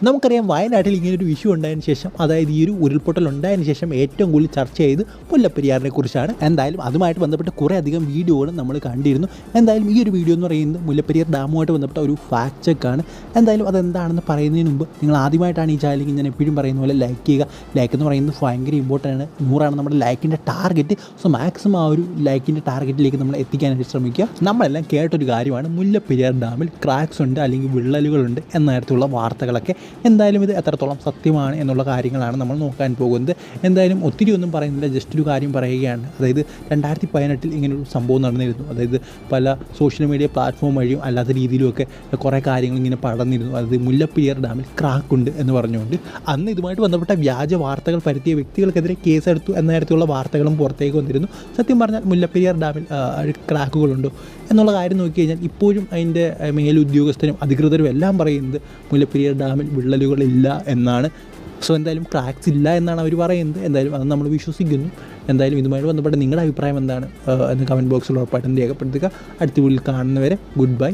നമുക്കറിയാം വയനാട്ടിൽ ഇങ്ങനൊരു ഇഷ്യൂ ഉണ്ടായതിനു ശേഷം, അതായത് ഈ ഒരു ഉരുൾപൊട്ടൽ ഉണ്ടായതിനു ശേഷം ഏറ്റവും കൂടുതൽ ചർച്ച ചെയ്ത് മുല്ലപ്പെരിയാറിനെ കുറിച്ചാണ്. എന്തായാലും അതുമായിട്ട് ബന്ധപ്പെട്ട് കുറേ അധികം വീഡിയോകളും നമ്മൾ കണ്ടിരുന്നു. എന്തായാലും ഈ ഒരു വീഡിയോ എന്ന് പറയുന്നത് മുല്ലപ്പെരിയാർ ഡാമുമായിട്ട് ബന്ധപ്പെട്ട ഒരു ഫാക്ട് ചെക്കാണ്. എന്തായാലും അതെന്താണെന്ന് പറയുന്നതിന് മുമ്പ് നിങ്ങൾ ആദ്യമായിട്ടാണ് ഈ ചാനലിൽ ഞാൻ എപ്പോഴും പറയുന്ന പോലെ ലൈക്ക് ചെയ്യുക. ലൈക്ക് എന്ന് പറയുന്നത് ഭയങ്കര ഇമ്പോർട്ടൻ്റ് ആണ്. 100 നമ്മുടെ ലൈക്കിൻ്റെ ടാർഗറ്റ്. സോ മാക്സിമം ആ ഒരു ലൈക്കിൻ്റെ ടാർഗറ്റിലേക്ക് നമ്മൾ എത്തിക്കാനായിട്ട് ശ്രമിക്കുക. നമ്മളെല്ലാം കേട്ടൊരു കാര്യമാണ് മുല്ലപ്പെരിയാർ ഡാമിൽ ക്രാക്സ് ഉണ്ട് അല്ലെങ്കിൽ വിള്ളലുകളുണ്ട് എന്ന തരത്തിലുള്ള വാർത്തകളൊക്കെ. എന്തായാലും ഇത് എത്രത്തോളം സത്യമാണ് എന്നുള്ള കാര്യങ്ങളാണ് നമ്മൾ നോക്കാൻ പോകുന്നത്. എന്തായാലും ഒത്തിരി ഒന്നും പറയുന്നില്ല, ജസ്റ്റ് ഒരു കാര്യം പറയുകയാണ്. അതായത് 2018 ഇങ്ങനൊരു സംഭവം നടന്നിരുന്നു. അതായത് പല സോഷ്യൽ മീഡിയ പ്ലാറ്റ്ഫോം വഴിയും അല്ലാത്ത രീതിയിലുമൊക്കെ കുറേ കാര്യങ്ങൾ ഇങ്ങനെ പടർന്നിരുന്നു. അതായത് മുല്ലപ്പെരിയാർ ഡാമിൽ ക്രാക്കുണ്ട് എന്ന് പറഞ്ഞുകൊണ്ട് അന്ന് ഇതുമായിട്ട് ബന്ധപ്പെട്ട വ്യാജ വാർത്തകൾ പരത്തിയ വ്യക്തികൾക്കെതിരെ കേസെടുത്തു എന്ന തരത്തിലുള്ള വാർത്തകളും പുറത്തേക്ക് വന്നിരുന്നു. സത്യം പറഞ്ഞാൽ മുല്ലപ്പെരിയാർ ഡാമിൽ ക്രാക്കുകളുണ്ടോ എന്നുള്ള കാര്യം നോക്കി കഴിഞ്ഞാൽ ഇപ്പോഴും അതിൻ്റെ മേലുദ്യോഗസ്ഥരും അധികൃതരും എല്ലാം പറയുന്നത് മുല്ലപ്പെരിയാർ ഡാമിൽ വിള്ളലുകളില്ല എന്നാണ്. സോ എന്തായാലും ക്രാക്സ് ഇല്ല എന്നാണ് അവർ പറയുന്നത്. എന്തായാലും അത് നമ്മൾ വിശ്വസിക്കുന്നു. എന്തായാലും ഇതുമായിട്ട് ബന്ധപ്പെട്ട നിങ്ങളുടെ അഭിപ്രായം എന്താണ് എന്ന് കമൻറ്റ് ബോക്സിൽ ഉറപ്പായിട്ടും രേഖപ്പെടുത്തുക. അടുത്ത വീഡിയോയിൽ കാണുന്നവരെ ഗുഡ് ബൈ.